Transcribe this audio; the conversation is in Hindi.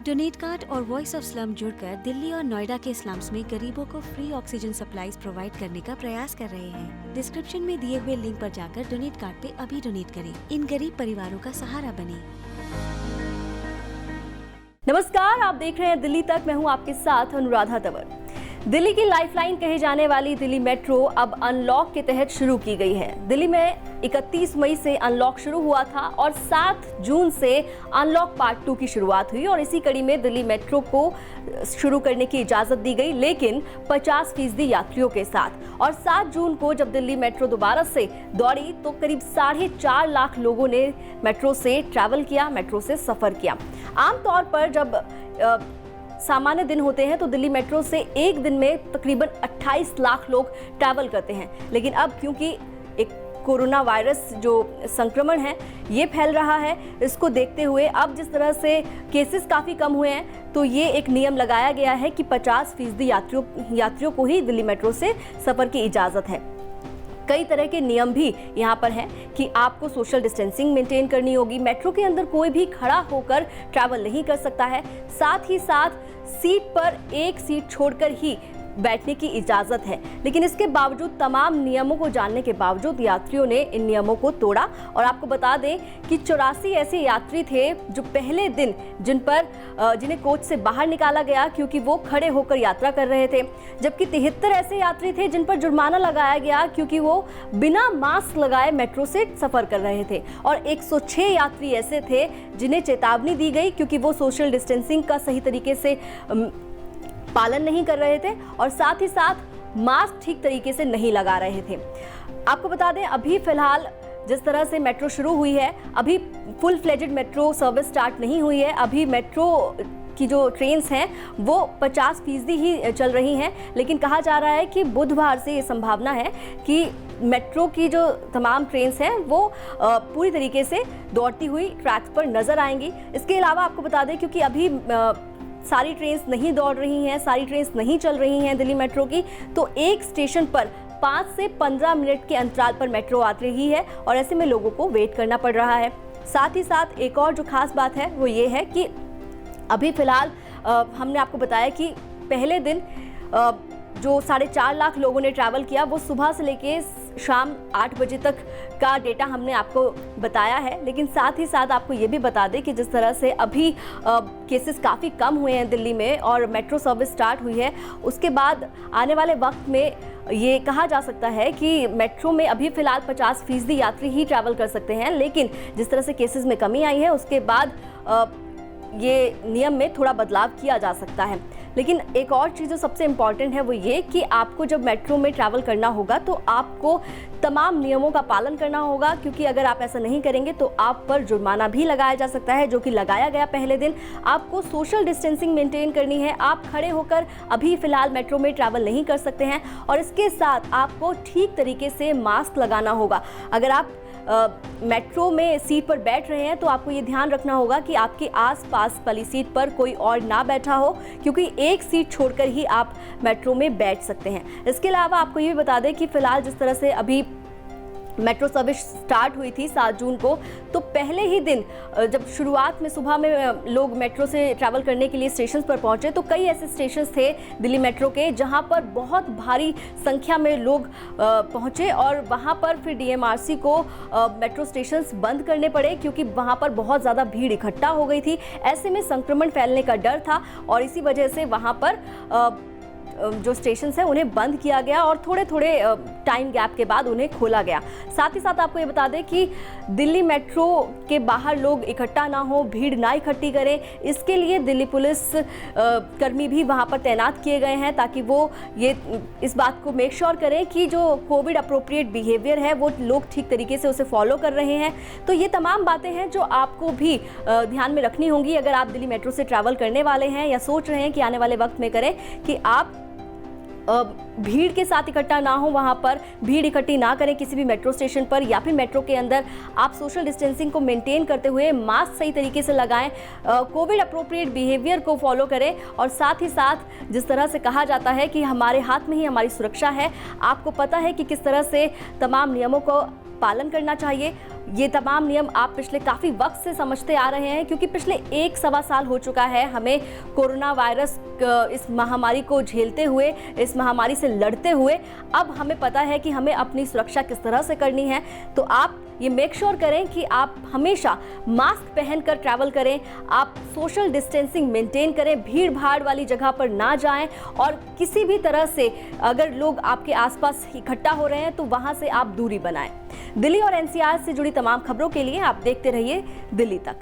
डोनेट कार्ड और वॉइस ऑफ स्लम जुड़कर दिल्ली और नोएडा के स्लम्स में गरीबों को फ्री ऑक्सीजन सप्लाईज प्रोवाइड करने का प्रयास कर रहे हैं। डिस्क्रिप्शन में दिए हुए लिंक पर जाकर डोनेट कार्ड पे अभी डोनेट करें। इन गरीब परिवारों का सहारा बने। नमस्कार, आप देख रहे हैं दिल्ली तक। मैं हूं आपके साथ अनुराधा तंवर। दिल्ली की लाइफलाइन कही जाने वाली दिल्ली मेट्रो अब अनलॉक के तहत शुरू की गई है। दिल्ली में 31 मई से अनलॉक शुरू हुआ था और 7 जून से अनलॉक पार्ट 2 की शुरुआत हुई और इसी कड़ी में दिल्ली मेट्रो को शुरू करने की इजाजत दी गई, लेकिन 50% यात्रियों के साथ। और 7 जून को जब दिल्ली मेट्रो दोबारा से दौड़ी तो करीब 4.5 लाख लोगों ने मेट्रो से ट्रैवल किया, मेट्रो से सफर किया। आमतौर पर जब सामान्य दिन होते हैं तो दिल्ली मेट्रो से एक दिन में तकरीबन 28 लाख लोग ट्रैवल करते हैं, लेकिन अब क्योंकि एक कोरोना वायरस जो संक्रमण है ये फैल रहा है, इसको देखते हुए अब जिस तरह से केसेस काफ़ी कम हुए हैं तो ये एक नियम लगाया गया है कि 50% यात्रियों को ही दिल्ली मेट्रो से सफ़र की इजाज़त है। कई तरह के नियम भी यहाँ पर हैं कि आपको सोशल डिस्टेंसिंग मेंटेन करनी होगी, मेट्रो के अंदर कोई भी खड़ा होकर ट्रैवल नहीं कर सकता है, साथ ही साथ सीट पर एक सीट छोड़कर ही बैठने की इजाज़त है। लेकिन इसके बावजूद, तमाम नियमों को जानने के बावजूद यात्रियों ने इन नियमों को तोड़ा। और आपको बता दें कि 84 ऐसे यात्री थे जो पहले दिन जिन्हें कोच से बाहर निकाला गया क्योंकि वो खड़े होकर यात्रा कर रहे थे, जबकि 73 ऐसे यात्री थे जिन पर जुर्माना लगाया गया क्योंकि वो बिना मास्क लगाए मेट्रो से सफ़र कर रहे थे। और 106 यात्री ऐसे थे जिन्हें चेतावनी दी गई क्योंकि वो सोशल डिस्टेंसिंग का सही तरीके से पालन नहीं कर रहे थे और साथ ही साथ मास्क ठीक तरीके से नहीं लगा रहे थे। आपको बता दें, अभी फिलहाल जिस तरह से मेट्रो शुरू हुई है, अभी full fledged metro service start नहीं हुई है। अभी मेट्रो की जो ट्रेन्स हैं वो 50% ही चल रही हैं, लेकिन कहा जा रहा है कि बुधवार से ये संभावना है कि मेट्रो की जो तमाम ट्रेन्स हैं वो पूरी तरीके से दौड़ती हुई ट्रैक्स पर नज़र आएंगी। इसके अलावा आपको बता दें, क्योंकि अभी सारी ट्रेन्स नहीं दौड़ रही हैं, सारी ट्रेन्स नहीं चल रही हैं दिल्ली मेट्रो की, तो एक स्टेशन पर 5 से 15 मिनट के अंतराल पर मेट्रो आ रही है और ऐसे में लोगों को वेट करना पड़ रहा है। साथ ही साथ एक और जो खास बात है वो ये है कि अभी फ़िलहाल हमने आपको बताया कि पहले दिन जो 4.5 लाख लोगों ने ट्रैवल किया वो सुबह से लेके शाम 8 बजे तक का डेटा हमने आपको बताया है। लेकिन साथ ही साथ आपको ये भी बता दें कि जिस तरह से अभी केसेस काफ़ी कम हुए हैं दिल्ली में और मेट्रो सर्विस स्टार्ट हुई है, उसके बाद आने वाले वक्त में ये कहा जा सकता है कि मेट्रो में अभी फ़िलहाल 50% यात्री ही ट्रैवल कर सकते हैं, लेकिन जिस तरह से केसेस में कमी आई है उसके बाद ये नियम में थोड़ा बदलाव किया जा सकता है। लेकिन एक और चीज़ जो सबसे इम्पॉर्टेंट है वो ये कि आपको जब मेट्रो में ट्रैवल करना होगा तो आपको तमाम नियमों का पालन करना होगा, क्योंकि अगर आप ऐसा नहीं करेंगे तो आप पर जुर्माना भी लगाया जा सकता है, जो कि लगाया गया पहले दिन। आपको सोशल डिस्टेंसिंग मेंटेन करनी है, आप खड़े होकर अभी फ़िलहाल मेट्रो में ट्रैवल नहीं कर सकते हैं और इसके साथ आपको ठीक तरीके से मास्क लगाना होगा। अगर आप मेट्रो में सीट पर बैठ रहे हैं तो आपको ये ध्यान रखना होगा कि आपके आसपास वाली सीट पर कोई और ना बैठा हो, क्योंकि एक सीट छोड़कर ही आप मेट्रो में बैठ सकते हैं। इसके अलावा आपको ये भी बता दें कि फ़िलहाल जिस तरह से अभी मेट्रो सर्विस स्टार्ट हुई थी 7 जून को, तो पहले ही दिन जब शुरुआत में सुबह में लोग मेट्रो से ट्रैवल करने के लिए स्टेशन पर पहुंचे तो कई ऐसे स्टेशन थे दिल्ली मेट्रो के जहां पर बहुत भारी संख्या में लोग पहुंचे और वहां पर फिर डीएमआरसी को मेट्रो स्टेशंस बंद करने पड़े क्योंकि वहां पर बहुत ज़्यादा भीड़ इकट्ठा हो गई थी। ऐसे में संक्रमण फैलने का डर था और इसी वजह से वहां पर जो स्टेशंस हैं उन्हें बंद किया गया और थोड़े टाइम गैप के बाद उन्हें खोला गया। साथ ही साथ आपको ये बता दें कि दिल्ली मेट्रो के बाहर लोग इकट्ठा ना हो, भीड़ ना इकट्ठी करें, इसके लिए दिल्ली पुलिस कर्मी भी वहाँ पर तैनात किए गए हैं ताकि वो इस बात को मेक श्योर करें कि जो कोविड अप्रोप्रिएट बिहेवियर है वो लोग ठीक तरीके से उसे फॉलो कर रहे हैं। तो ये तमाम बातें हैं जो आपको भी ध्यान में रखनी होंगी अगर आप दिल्ली मेट्रो से ट्रैवल करने वाले हैं या सोच रहे हैं कि आने वाले वक्त में करें, कि आप भीड़ के साथ इकट्ठा ना हो, वहाँ पर भीड़ इकट्ठी ना करें किसी भी मेट्रो स्टेशन पर या फिर मेट्रो के अंदर। आप सोशल डिस्टेंसिंग को मेंटेन करते हुए मास्क सही तरीके से लगाएं, कोविड अप्रोप्रिएट बिहेवियर को फॉलो करें और साथ ही साथ जिस तरह से कहा जाता है कि हमारे हाथ में ही हमारी सुरक्षा है, आपको पता है कि किस तरह से तमाम नियमों को पालन करना चाहिए। ये तमाम नियम आप पिछले काफ़ी वक्त से समझते आ रहे हैं, क्योंकि पिछले 1-1.25 साल हो चुका है हमें कोरोना वायरस इस महामारी को झेलते हुए, इस महामारी से लड़ते हुए। अब हमें पता है कि हमें अपनी सुरक्षा किस तरह से करनी है। तो आप ये मेक श्योर करें कि आप हमेशा मास्क पहनकर ट्रैवल करें, आप सोशल डिस्टेंसिंग मेंटेन करें, भीड़ भाड़ वाली जगह पर ना जाएं, और किसी भी तरह से अगर लोग आपके आसपास इकट्ठा हो रहे हैं तो वहां से आप दूरी बनाएं। दिल्ली और एनसीआर से जुड़ी तमाम खबरों के लिए आप देखते रहिए दिल्ली तक।